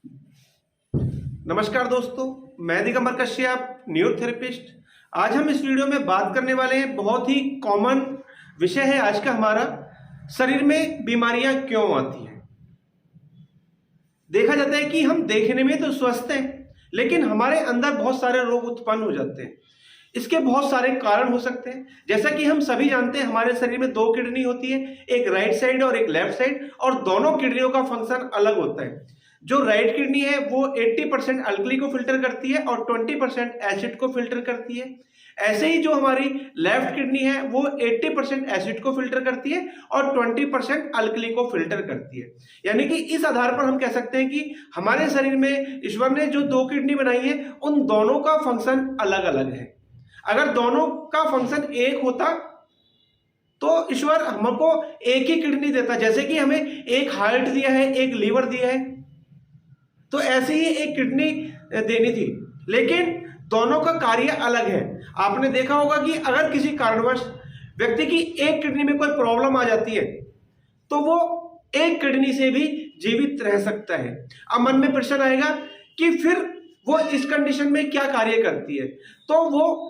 नमस्कार दोस्तों, मैं दिगंबर कश्यप, न्यूरोथेरेपिस्ट। आज हम इस वीडियो में बात करने वाले हैं, बहुत ही कॉमन विषय है आज का हमारा, शरीर में बीमारियां क्यों आती हैं। देखा जाता है कि हम देखने में तो स्वस्थ हैं, लेकिन हमारे अंदर बहुत सारे रोग उत्पन्न हो जाते हैं। इसके बहुत सारे कारण हो सकते हैं। जैसा कि हम सभी जानते हैं, हमारे शरीर में दो किडनी होती है, एक राइट साइड और एक लेफ्ट साइड, और दोनों किडनियों का फंक्शन अलग होता है। जो राइट किडनी है वो 80% अल्कली को फिल्टर करती है और 20% एसिड को फिल्टर करती है। ऐसे ही जो हमारी लेफ्ट किडनी है वो 80% एसिड को फिल्टर करती है और 20% अल्कली को फिल्टर करती है। यानी कि इस आधार पर हम कह सकते हैं कि हमारे शरीर में ईश्वर ने जो दो किडनी बनाई है उन दोनों का फंक्शन अलग अलग है। अगर दोनों का फंक्शन एक होता तो ईश्वर हमको एक ही किडनी देता। जैसे कि हमें एक हार्ट दिया है, एक लीवर दिया है, तो ऐसे ही एक किडनी देनी थी, लेकिन दोनों का कार्य अलग है। आपने देखा होगा कि अगर किसी कारणवश व्यक्ति की एक किडनी में कोई प्रॉब्लम आ जाती है तो वो एक किडनी से भी जीवित रह सकता है। अब मन में प्रश्न आएगा कि फिर वो इस कंडीशन में क्या कार्य करती है। तो वो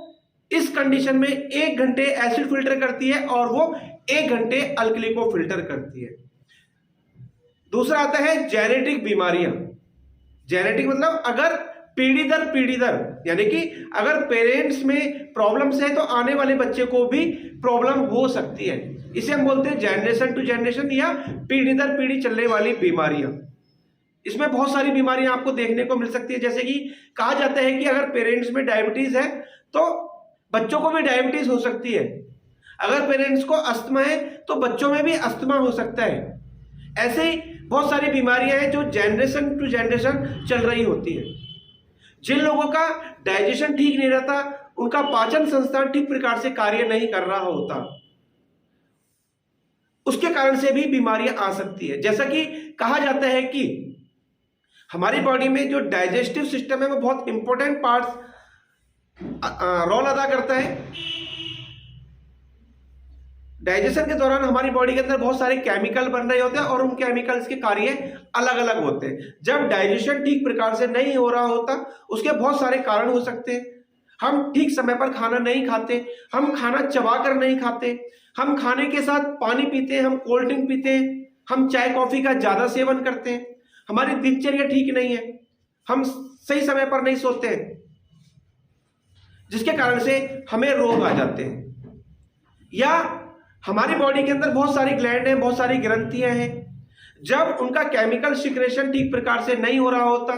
इस कंडीशन में 1 घंटे एसिड फिल्टर करती है और वो 1 घंटे अल्कली को फिल्टर करती है। दूसरा आता है जेनेटिक बीमारियां। जेनेटिक मतलब अगर पीढ़ी दर यानी कि अगर पेरेंट्स में प्रॉब्लम्स है तो आने वाले बच्चे को भी प्रॉब्लम हो सकती है। इसे हम बोलते हैं जनरेशन टू जनरेशन या पीढ़ी दर पीढ़ी चलने वाली बीमारियां। इसमें बहुत सारी बीमारियां आपको देखने को मिल सकती है। जैसे कि कहा जाता है कि अगर पेरेंट्स में डायबिटीज है तो बच्चों को भी डायबिटीज हो सकती है। अगर पेरेंट्स को अस्थमा है तो बच्चों में भी अस्थमा हो सकता है। ऐसे ही बहुत सारी बीमारियां हैं जो जनरेशन टू जनरेशन चल रही होती है। जिन लोगों का डाइजेशन ठीक नहीं रहता, उनका पाचन संस्थान ठीक प्रकार से कार्य नहीं कर रहा होता, उसके कारण से भी बीमारियां आ सकती है। जैसा कि कहा जाता है कि हमारी बॉडी में जो डाइजेस्टिव सिस्टम है वो बहुत इंपॉर्टेंट रोल अदा करता है। डाइजेशन के दौरान हमारी बॉडी के अंदर बहुत सारे केमिकल बन रहे होते हैं और उन केमिकल्स के कार्य अलग अलग होते हैं। जब डाइजेशन ठीक प्रकार से नहीं हो रहा होता, उसके बहुत सारे कारण हो सकते हैं। हम ठीक समय पर खाना नहीं खाते, हम खाना चबा कर नहीं खाते, हम खाने के साथ पानी पीते हैं, हम कोल्ड ड्रिंक पीते हैं, हम चाय कॉफी का ज्यादा सेवन करते हैं, हमारी दिनचर्या ठीक नहीं है, हम सही समय पर नहीं सोते हैं, जिसके कारण से हमें रोग आ जाते हैं। या हमारी बॉडी के अंदर बहुत सारी ग्लैंड हैं, बहुत सारी ग्रंथियां हैं, जब उनका केमिकल सिक्रेशन ठीक प्रकार से नहीं हो रहा होता,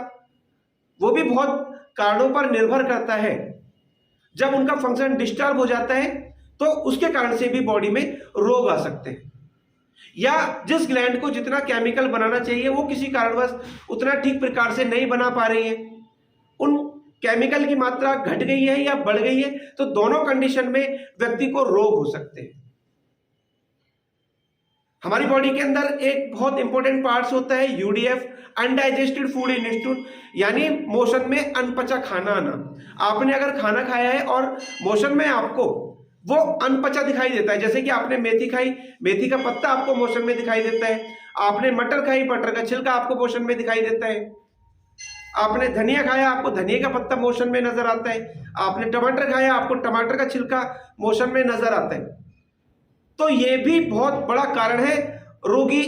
वो भी बहुत कारणों पर निर्भर करता है। जब उनका फंक्शन डिस्टर्ब हो जाता है तो उसके कारण से भी बॉडी में रोग आ सकते हैं। या जिस ग्लैंड को जितना केमिकल बनाना चाहिए वो किसी कारणवश उतना ठीक प्रकार से नहीं बना पा रही है, उन केमिकल की मात्रा घट गई है या बढ़ गई है, तो दोनों कंडीशन में व्यक्ति को रोग हो सकते हैं। हमारी बॉडी के अंदर एक बहुत इंपॉर्टेंट पार्ट्स होता है यूडीएफ, अनडाइजेस्टेड फूड इंस्टीट्यूट, यानी मोशन में अनपचा खाना आना। आपने अगर खाना खाया है और मोशन में आपको वो अनपचा दिखाई देता है, जैसे कि आपने मेथी खाई, मेथी का पत्ता आपको मोशन में दिखाई देता है, आपने मटर खाई, मटर का छिलका आपको मोशन में दिखाई देता है, आपने धनिया खाया, आपको धनिया का पत्ता मोशन में नजर आता है, आपने टमाटर खाया, आपको टमाटर का छिलका मोशन में नजर आता है। तो ये भी बहुत बड़ा कारण है रोगी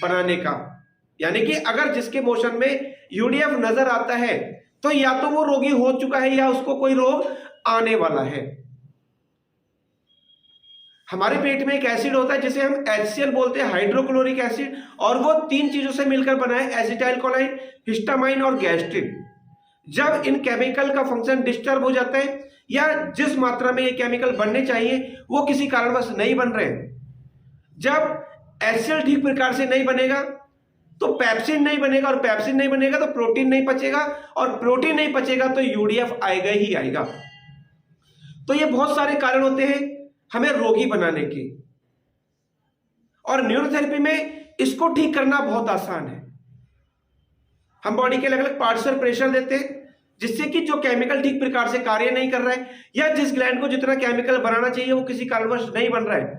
बनाने का। यानी कि अगर जिसके मोशन में यूडीएफ नजर आता है तो या तो वो रोगी हो चुका है या उसको कोई रोग आने वाला है। हमारे पेट में एक एसिड होता है जिसे हम HCl बोलते हैं, हाइड्रोक्लोरिक एसिड, और वो 3 चीजों से मिलकर बना है, एसिटाइल कोलाइन, हिस्टामाइन और गैस्ट्रिन। जब इन केमिकल का फंक्शन डिस्टर्ब हो जाता है या जिस मात्रा में ये केमिकल बनने चाहिए वो किसी कारणवश नहीं बन रहे, जब HCl ठीक प्रकार से नहीं बनेगा तो पेप्सिन नहीं बनेगा, और पेप्सिन नहीं बनेगा तो प्रोटीन नहीं पचेगा, और प्रोटीन नहीं पचेगा तो यूडीएफ आएगा ही आएगा। तो ये बहुत सारे कारण होते हैं हमें रोगी बनाने के, और न्यूरोथेरेपी में इसको ठीक करना बहुत आसान है। हम बॉडी के अलग अलग पार्ट्स पर प्रेशर देते हैं जिससे कि जो केमिकल ठीक प्रकार से कार्य नहीं कर रहा है या जिस ग्लैंड को जितना केमिकल बनाना चाहिए वो किसी कारणवश नहीं बन रहा है,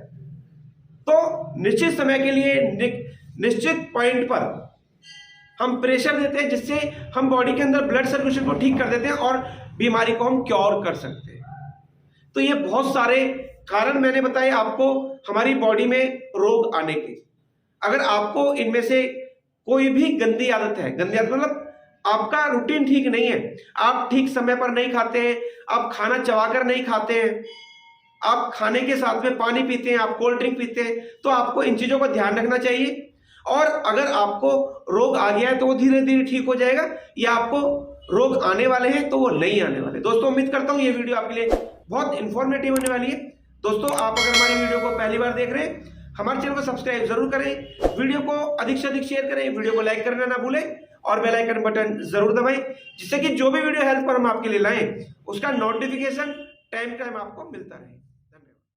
तो निश्चित समय के लिए निश्चित पॉइंट पर हम प्रेशर देते हैं, जिससे हम बॉडी के अंदर ब्लड सर्कुलेशन को ठीक कर देते हैं और बीमारी को हम क्योर कर सकते हैं। तो ये बहुत सारे कारण मैंने बताए आपको हमारी बॉडी में रोग आने के। अगर आपको इनमें से कोई भी गंदी आदत है, गंदी आदत मतलब आपका रूटीन ठीक नहीं है, आप ठीक समय पर नहीं खाते हैं, आप खाना चबाकर नहीं खाते हैं, आप खाने के साथ में पानी पीते हैं, आप कोल्ड ड्रिंक पीते हैं, तो आपको इन चीजों का ध्यान रखना चाहिए। और अगर आपको रोग आ गया है तो वो धीरे धीरे ठीक हो जाएगा, या आपको रोग आने वाले हैं तो वो नहीं आने वाले। दोस्तों उम्मीद करता हूं ये वीडियो आपके लिए बहुत इंफॉर्मेटिव होने वाली है। दोस्तों आप अगर हमारी वीडियो को पहली बार देख रहे हैं, हमारे चैनल को सब्सक्राइब जरूर करें, वीडियो को अधिक से अधिक शेयर करें, वीडियो को लाइक करना ना भूलें और बेल आइकन बटन जरूर दबाएं, जिससे कि जो भी वीडियो हेल्थ पर हम आपके लिए लाएं उसका नोटिफिकेशन टाइम आपको मिलता रहे।